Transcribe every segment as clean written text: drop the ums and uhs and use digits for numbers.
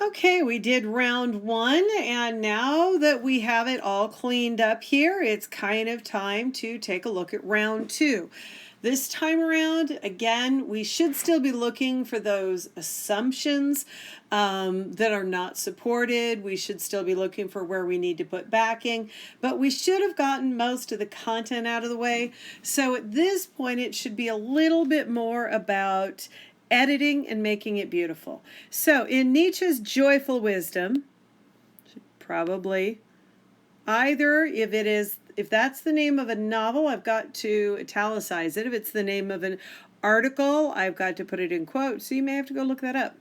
Okay, we did round one, and now that we have it all cleaned up here, it's kind of time to take a look at round two. This time around, again, we should still be looking for those assumptions that are not supported. We should still be looking for where we need to put backing, but we should have gotten most of the content out of the way. So at this point, it should be a little bit more about editing and making it beautiful. So in Nietzsche's Joyful Wisdom, probably either if that's the name of a novel, I've got to italicize it. If it's the name of an article, I've got to put it in quotes. So you may have to go look that up.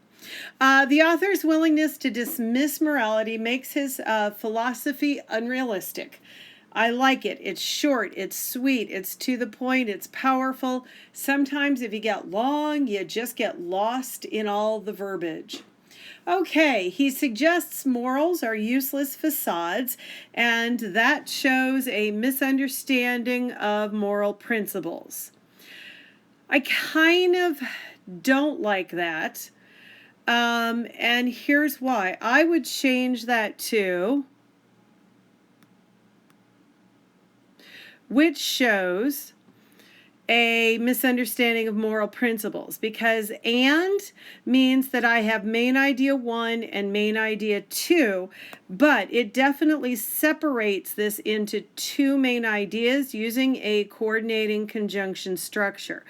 The author's willingness to dismiss morality makes his philosophy unrealistic. I like it. It's short, it's sweet, it's to the point, it's powerful. Sometimes if you get long, you just get lost in all the verbiage. Okay, he suggests morals are useless facades, and that shows a misunderstanding of moral principles. I kind of don't like that, and here's why. I would change that to which shows a misunderstanding of moral principles, because and means that I have main idea 1 and main idea 2, but it definitely separates this into two main ideas using a coordinating conjunction structure.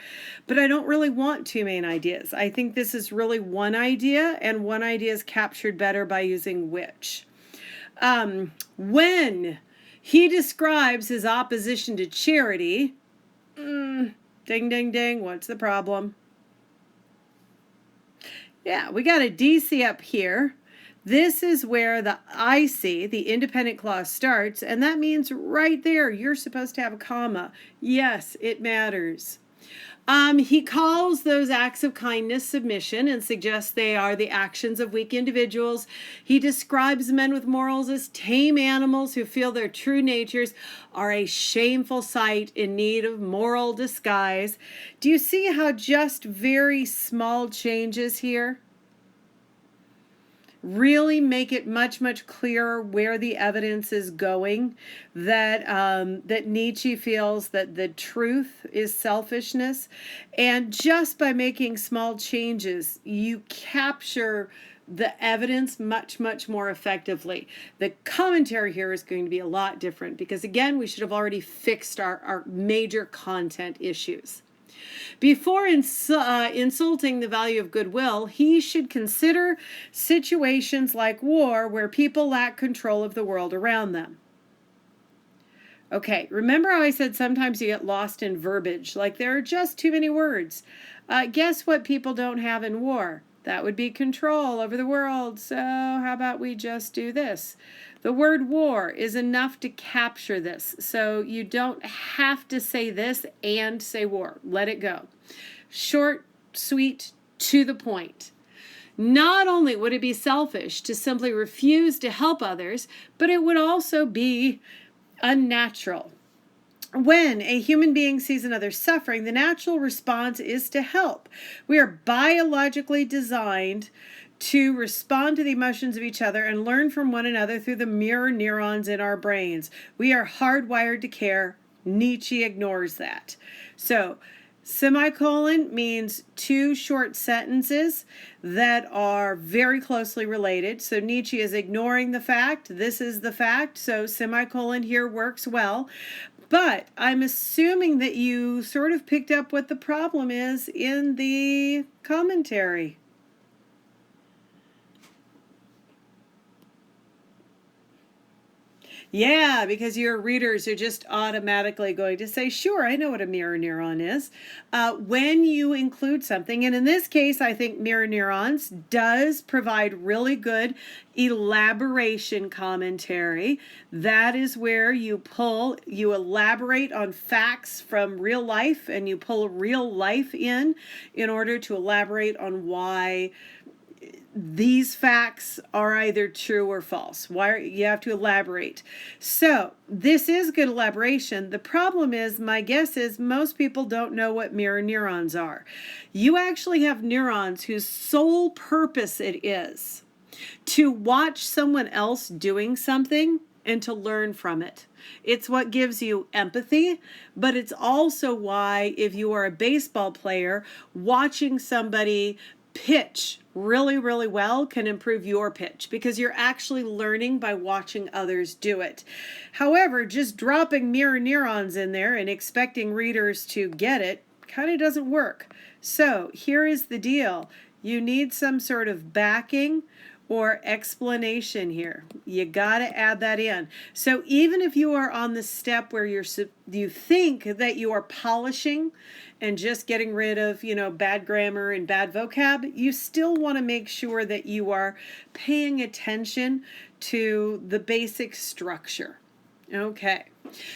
But I don't really want two main ideas. I think this is really one idea, and one idea is captured better by using which. When he describes his opposition to charity, ding, ding, ding, what's the problem? Yeah, we got a DC up here. This is where the IC, the independent clause, starts, and that means right there you're supposed to have a comma. Yes, it matters. He calls those acts of kindness submission and suggests they are the actions of weak individuals. He describes men with morals as tame animals who feel their true natures are a shameful sight in need of moral disguise. Do you see how just very small changes here really make it much, much clearer where the evidence is going, that that Nietzsche feels that the truth is selfishness, and just by making small changes, you capture the evidence much, much more effectively. The commentary here is going to be a lot different because, again, we should have already fixed our major content issues. Before insulting the value of goodwill, he should consider situations like war where people lack control of the world around them. Okay, remember how I said sometimes you get lost in verbiage, like there are just too many words. Guess what people don't have in war? That would be control over the world. So how about we just do this? The word war is enough to capture this. So you don't have to say this and say war. Let it go. Short, sweet, to the point. Not only would it be selfish to simply refuse to help others, but it would also be unnatural. When a human being sees another suffering, the natural response is to help. We are biologically designed to respond to the emotions of each other and learn from one another through the mirror neurons in our brains. We are hardwired to care. Nietzsche ignores that. So, semicolon means two short sentences that are very closely related. So Nietzsche is ignoring the fact. This is the fact. So semicolon here works well. But I'm assuming that you sort of picked up what the problem is in the commentary. Yeah, because your readers are just automatically going to say, sure, I know what a mirror neuron is. When you include something, and in this case, I think mirror neurons does provide really good elaboration commentary. That is where you elaborate on facts from real life, and you pull real life in order to elaborate on why these facts are either true or false. Why you have to elaborate. So this is good elaboration. The problem is, my guess is most people don't know what mirror neurons are. You actually have neurons whose sole purpose it is to watch someone else doing something and to learn from it. It's what gives you empathy, but it's also why, if you are a baseball player, watching somebody pitch really, really well can improve your pitch because you're actually learning by watching others do it. However, just dropping mirror neurons in there and expecting readers to get it kind of doesn't work. So here is the deal. You need some sort of backing or explanation here. You got to add that in. So even if you are on the step where you think that you are polishing and just getting rid of, bad grammar and bad vocab, you still want to make sure that you are paying attention to the basic structure. Okay.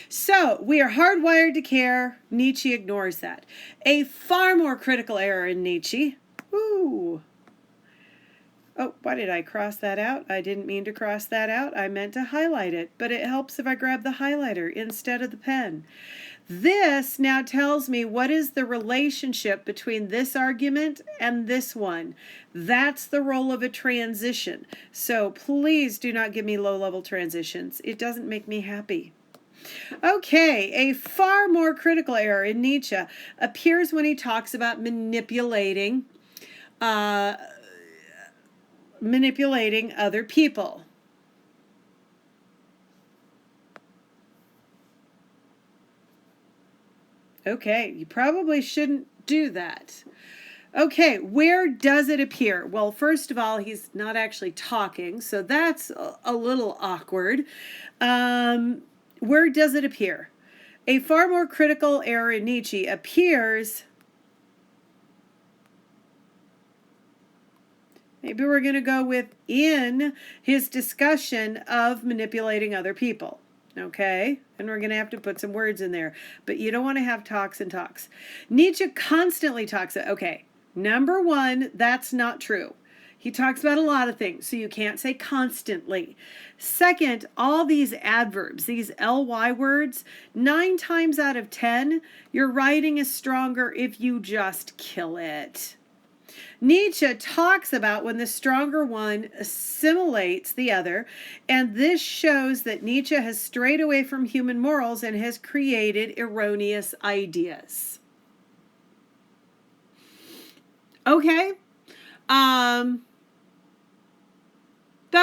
So we are hardwired to care. Nietzsche ignores that. A far more critical error in Nietzsche. Ooh. Oh, why did I cross that out? I didn't mean to cross that out. I meant to highlight it, but it helps if I grab the highlighter instead of the pen. This now tells me what is the relationship between this argument and this one. That's the role of a transition. So please do not give me low-level transitions. It doesn't make me happy. Okay, a far more critical error in Nietzsche appears when he talks about manipulating other people. Okay, you probably shouldn't do that. Okay, where does it appear? Well, first of all, he's not actually talking, so that's a little awkward. Where does it appear? A far more critical error in Nietzsche appears... Maybe we're going to go with in his discussion of manipulating other people. Okay? And we're going to have to put some words in there. But you don't want to have talks and talks. Nietzsche constantly talks about, okay, number one, that's not true. He talks about a lot of things, so you can't say constantly. Second, all these adverbs, these ly words, 9 times out of 10, your writing is stronger if you just kill it. Nietzsche talks about when the stronger one assimilates the other, and this shows that Nietzsche has strayed away from human morals and has created erroneous ideas. Okay, that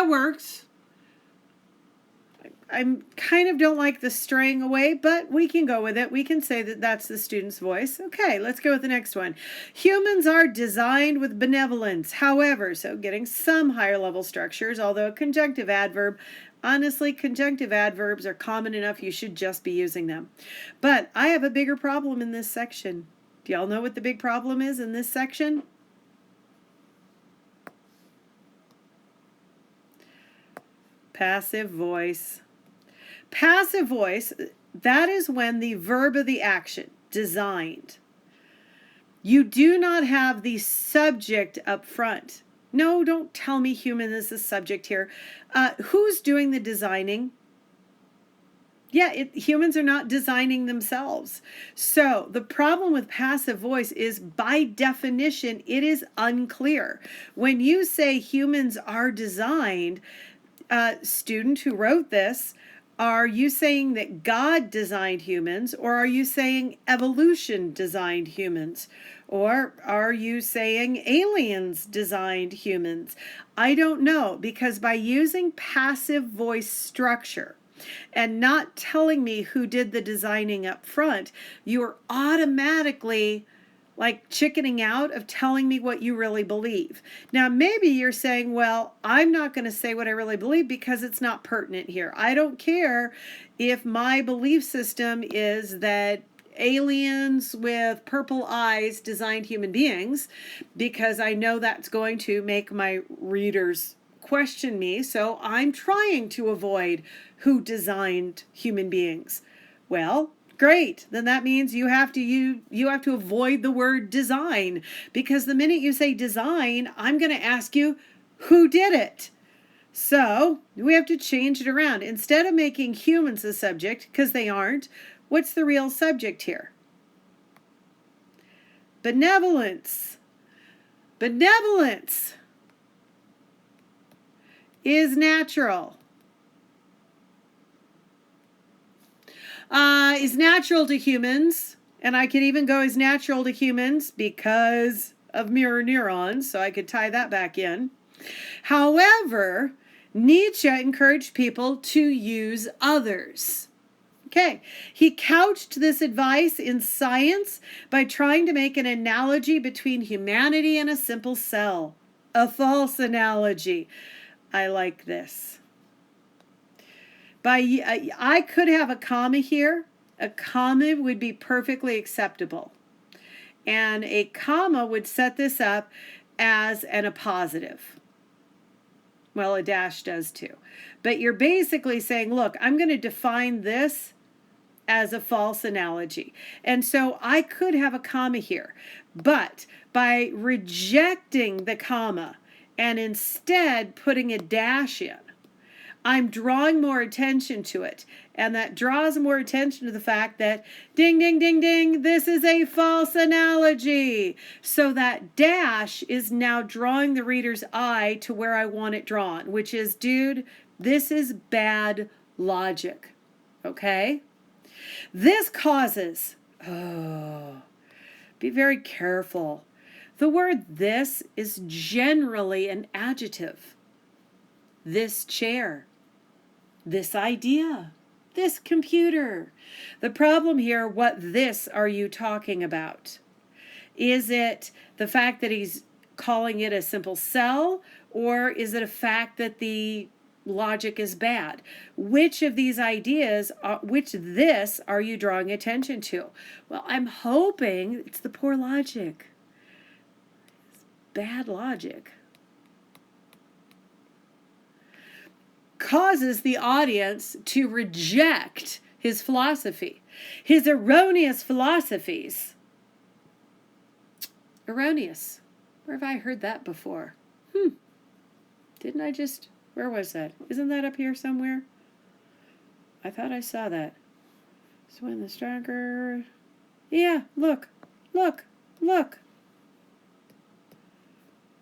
works. I kind of don't like the straying away, but we can go with it. We can say that that's the student's voice. Okay, let's go with the next one. Humans are designed with benevolence. However, so getting some higher level structures, although a conjunctive adverb, honestly, conjunctive adverbs are common enough. You should just be using them. But I have a bigger problem in this section. Do y'all know what the big problem is in this section? Passive voice. Passive voice, that is when the verb of the action, designed. You do not have the subject up front. No, don't tell me human is the subject here. Who's doing the designing? Yeah, humans are not designing themselves. So the problem with passive voice is, by definition, it is unclear. When you say humans are designed, student who wrote this, are you saying that God designed humans, or are you saying evolution designed humans? Or are you saying aliens designed humans? I don't know, because by using passive voice structure and not telling me who did the designing up front, you're automatically like chickening out of telling me what you really believe. Now, maybe you're saying, well, I'm not going to say what I really believe because it's not pertinent here. I don't care if my belief system is that aliens with purple eyes designed human beings, because I know that's going to make my readers question me. So I'm trying to avoid who designed human beings. Well, great. Then that means you have to avoid the word design, because the minute you say design, I'm going to ask you who did it. So we have to change it around. Instead of making humans the subject, because they aren't, what's the real subject here? Benevolence. Benevolence. is natural. Is natural to humans, and I could even go is natural to humans because of mirror neurons, so I could tie that back in. However, Nietzsche encouraged people to use others. Okay, he couched this advice in science by trying to make an analogy between humanity and a simple cell. A false analogy. I like this. I could have a comma here. A comma would be perfectly acceptable. And a comma would set this up as an appositive. Well, a dash does too. But you're basically saying, look, I'm going to define this as a false analogy. And so I could have a comma here. But by rejecting the comma and instead putting a dash in, I'm drawing more attention to it. And that draws more attention to the fact that, ding, ding, ding, ding, this is a false analogy. So that dash is now drawing the reader's eye to where I want it drawn, which is, dude, this is bad logic. Okay? This causes, be very careful. The word this is generally an adjective. This chair. This idea, this computer. The problem here, what this are you talking about? Is it the fact that he's calling it a simple cell, or is it a fact that the logic is bad? Which of these ideas, which this are you drawing attention to? Well, I'm hoping it's the poor logic. It's bad logic. Causes the audience to reject his philosophy, his erroneous philosophies. Erroneous. Where have I heard that before? Didn't I just, where was that? Isn't that up here somewhere? I thought I saw that. So when the stronger, yeah, look.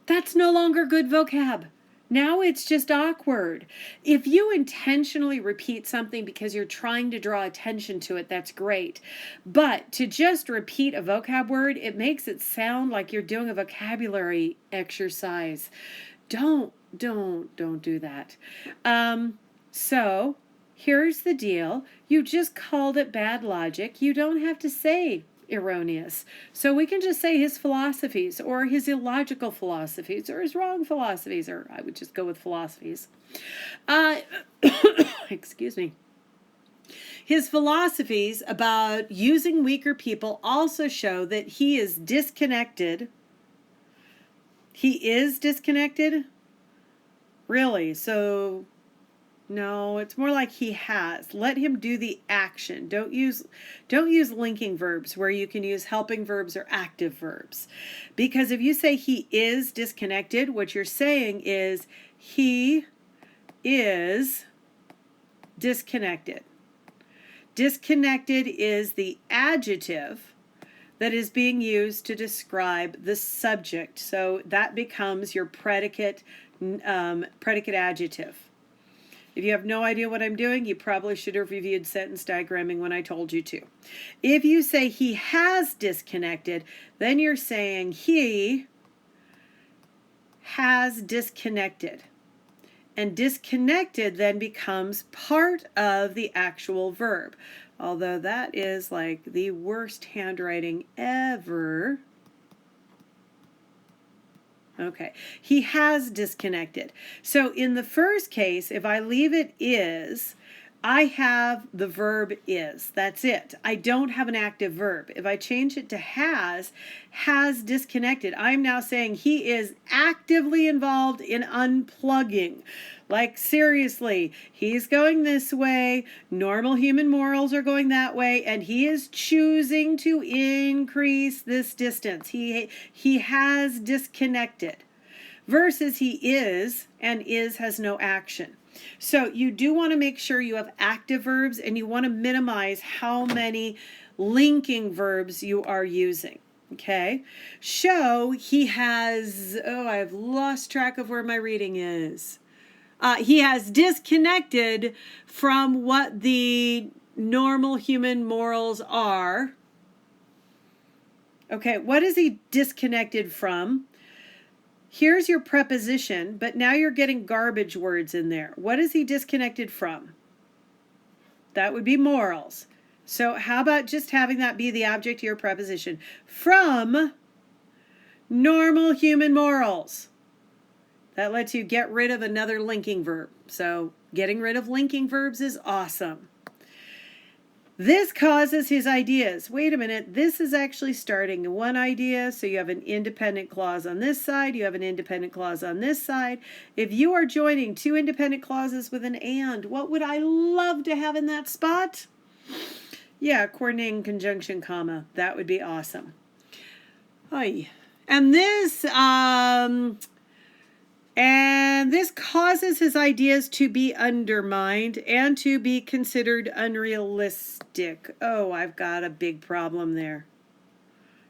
That's no longer good vocab. Now it's just awkward. If you intentionally repeat something because you're trying to draw attention to it, that's great. But to just repeat a vocab word, it makes it sound like you're doing a vocabulary exercise. Don't do that. So here's the deal. You just called it bad logic. You don't have to say erroneous. So we can just say his philosophies, or his illogical philosophies, or his wrong philosophies, or I would just go with philosophies. Excuse me. His philosophies about using weaker people also show that he is disconnected. He is disconnected? Really? So no, it's more like he has. Let him do the action. Don't use linking verbs where you can use helping verbs or active verbs. Because if you say he is disconnected, what you're saying is he is disconnected. Disconnected is the adjective that is being used to describe the subject. So that becomes your predicate adjective. If you have no idea what I'm doing, you probably should have reviewed sentence diagramming when I told you to. If you say he has disconnected, then you're saying he has disconnected. And disconnected then becomes part of the actual verb. Although that is like the worst handwriting ever. Okay, he has disconnected. So in the first case, if I leave it is, I have the verb is. That's it. I don't have an active verb. If I change it to has disconnected, I'm now saying he is actively involved in unplugging. Like seriously, he's going this way, normal human morals are going that way, and he is choosing to increase this distance. He has disconnected. Versus he is, and is has no action. So you do want to make sure you have active verbs, and you want to minimize how many linking verbs you are using. Okay? Show he has, I've lost track of where my reading is. He has disconnected from what the normal human morals are. Okay, what is he disconnected from? Here's your preposition, but now you're getting garbage words in there. What is he disconnected from? That would be morals. So how about just having that be the object of your preposition? From normal human morals. That lets you get rid of another linking verb. So getting rid of linking verbs is awesome. This causes his ideas. Wait a minute, this is actually starting in one idea, so you have an independent clause on this side, you have an independent clause on this side. If you are joining two independent clauses with an and, what would I love to have in that spot? Yeah, coordinating conjunction comma. That would be awesome. Oy. And this causes his ideas to be undermined and to be considered unrealistic. Oh, I've got a big problem there.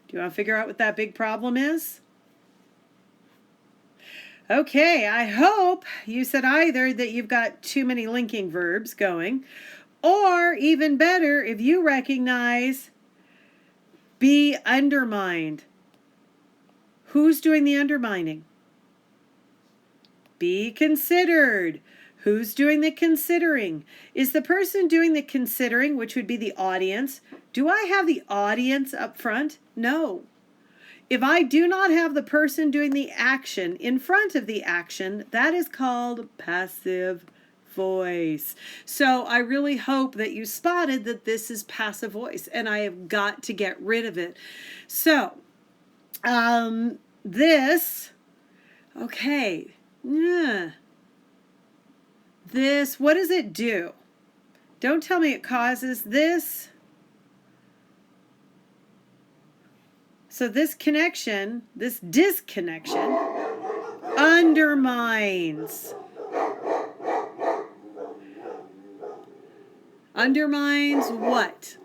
Do you want to figure out what that big problem is? Okay, I hope you said either that you've got too many linking verbs going, or even better, if you recognize be undermined. Who's doing the undermining? Be considered. Who's doing the considering? Is the person doing the considering, which would be the audience? Do I have the audience up front? No. If I do not have the person doing the action in front of the action, that is called passive voice. So I really hope that you spotted that this is passive voice, and I have got to get rid of it. So, okay. This, what does it do? Don't tell me it causes this. So this connection, this disconnection, undermines. Undermines what?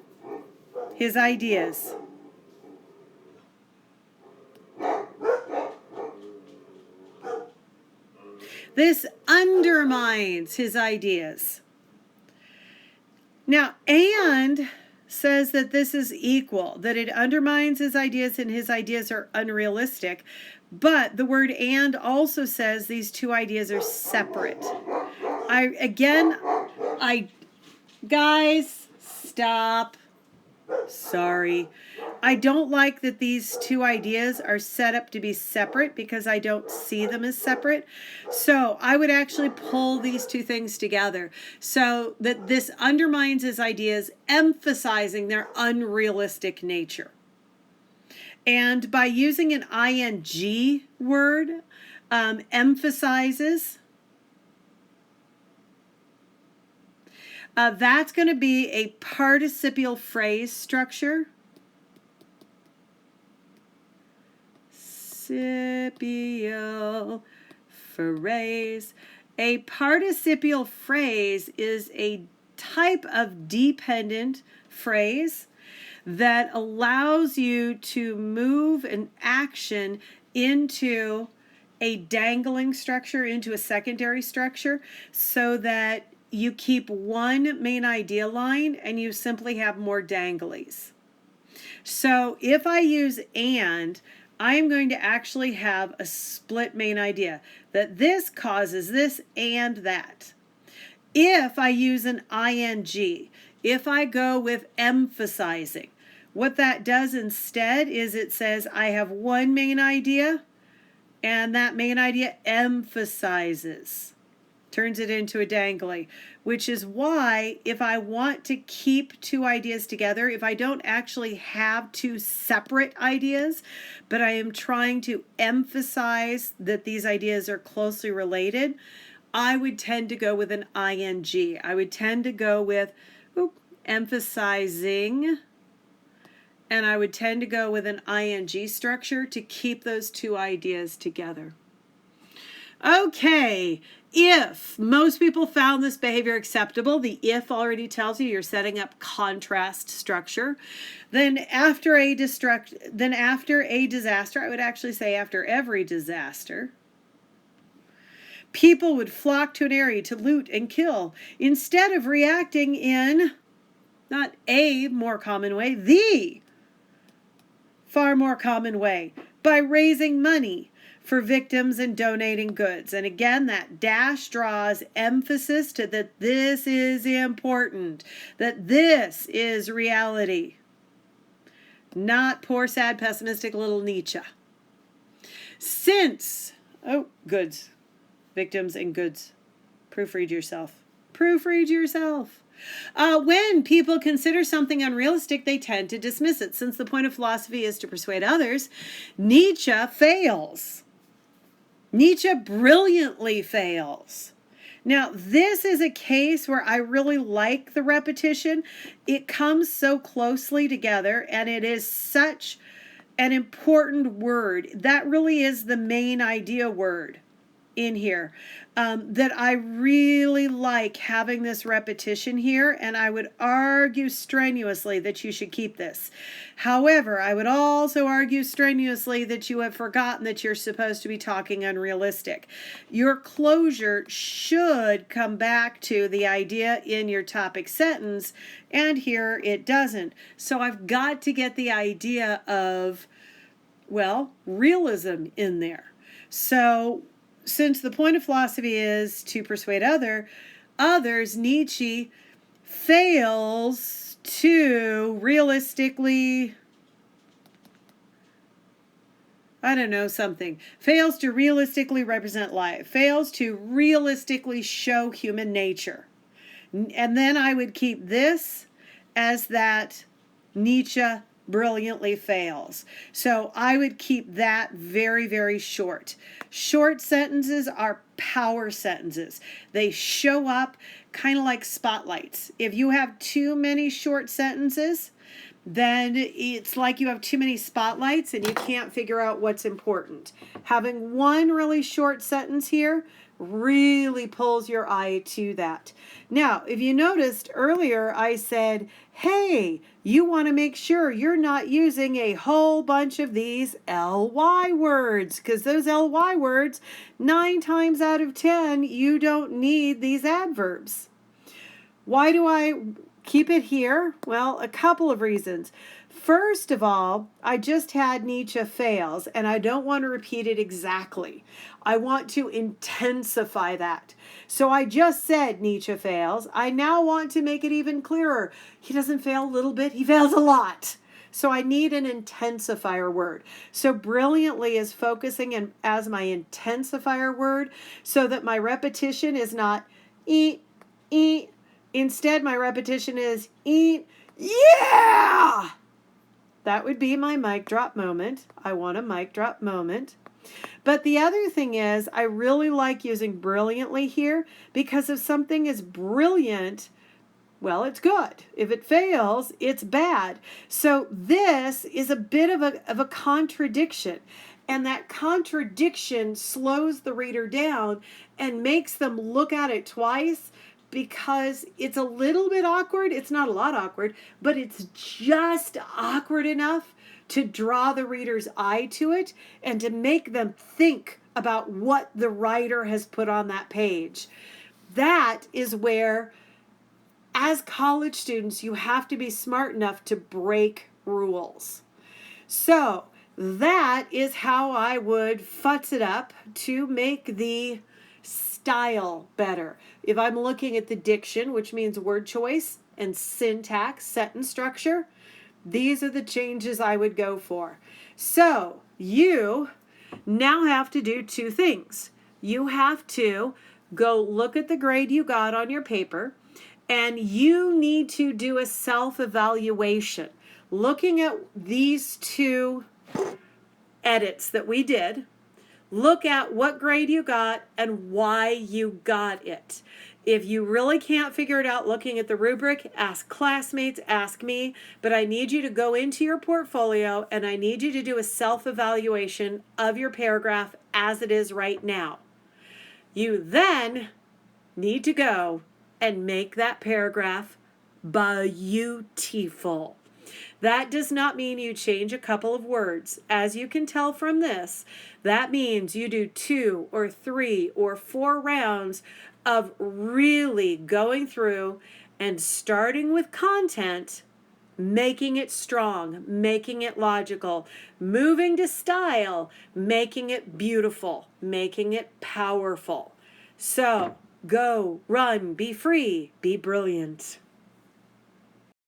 His ideas. This undermines his ideas. Now, and says that this is equal, that it undermines his ideas and his ideas are unrealistic. But the word and also says these two ideas are separate. Guys, stop. Sorry. I don't like that these two ideas are set up to be separate because I don't see them as separate. So I would actually pull these two things together so that this undermines his ideas, emphasizing their unrealistic nature. And by using an ing word, emphasizes, that's going to be a participial phrase structure. Participial phrase. A participial phrase is a type of dependent phrase that allows you to move an action into a dangling structure, into a secondary structure, so that you keep one main idea line and you simply have more danglies. So if I use and, I am going to actually have a split main idea, that this causes this and that. If I use an ing, if I go with emphasizing, what that does instead is it says I have one main idea and that main idea emphasizes, turns it into a dangly, which is why if I want to keep two ideas together, if I don't actually have two separate ideas, but I am trying to emphasize that these ideas are closely related, I would tend to go with an ing. I would tend to go with emphasizing, and I would tend to go with an ing structure to keep those two ideas together. Okay, if most people found this behavior acceptable, the if already tells you you're setting up contrast structure. Then after a disaster, I would actually say after every disaster, People would flock to an area to loot and kill instead of reacting in not a more common way, the far more common way, by raising money for victims and donating goods. And again, that dash draws emphasis to that this is important, that this is reality, not poor, sad, pessimistic little Nietzsche. Since, goods, victims and goods. Proofread yourself. Proofread yourself. When people consider something unrealistic, they tend to dismiss it. Since the point of philosophy is to persuade others, Nietzsche fails. Nietzsche brilliantly fails. Now, this is a case where I really like the repetition. It comes so closely together, and it is such an important word. That really is the main idea word in here, that I really like having this repetition here, and I would argue strenuously that you should keep this. However, I would also argue strenuously that you have forgotten that you're supposed to be talking unrealistic. Your closure should come back to the idea in your topic sentence, and here it doesn't. So I've got to get the idea of, well, realism in there. So since the point of philosophy is to persuade others, Nietzsche fails to realistically, fails to realistically represent life, fails to realistically show human nature. And then I would keep this as that Nietzsche brilliantly fails. So I would keep that very, very short. Short sentences are power sentences. They show up kind of like spotlights. If you have too many short sentences, then it's like you have too many spotlights and you can't figure out what's important. Having one really short sentence here really pulls your eye to that. Now, if you noticed earlier, I said, hey, you want to make sure you're not using a whole bunch of these ly words, because those ly words, 9 times out of 10, you don't need these adverbs. Why do I keep it here? Well, a couple of reasons. First of all, I just had Nietzsche fails, and I don't want to repeat it exactly. I want to intensify that. So I just said Nietzsche fails. I now want to make it even clearer. He doesn't fail a little bit, he fails a lot. So I need an intensifier word. So brilliantly is focusing as my intensifier word so that my repetition is not eat, eat. Instead, my repetition is eat, yeah! That would be my mic drop moment. I want a mic drop moment. But the other thing is, I really like using brilliantly here because if something is brilliant, well, it's good. If it fails, it's bad. So this is a bit of a contradiction. And that contradiction slows the reader down and makes them look at it twice because it's a little bit awkward. It's not a lot awkward, but it's just awkward enough to draw the reader's eye to it and to make them think about what the writer has put on that page. That is where, as college students, you have to be smart enough to break rules. So that is how I would futz it up to make the style better. If I'm looking at the diction, which means word choice, and syntax, sentence structure, these are the changes I would go for. So you now have to do 2 things. You have to go look at the grade you got on your paper, and you need to do a self-evaluation. Looking at these 2 edits that we did, look at what grade you got and why you got it. If you really can't figure it out looking at the rubric, ask classmates, ask me, but I need you to go into your portfolio and I need you to do a self-evaluation of your paragraph as it is right now. You then need to go and make that paragraph beautiful. That does not mean you change a couple of words. As you can tell from this, that means you do 2 or 3 or 4 rounds of really going through and starting with content, making it strong, making it logical, moving to style, making it beautiful, making it powerful. So go, run, be free, be brilliant.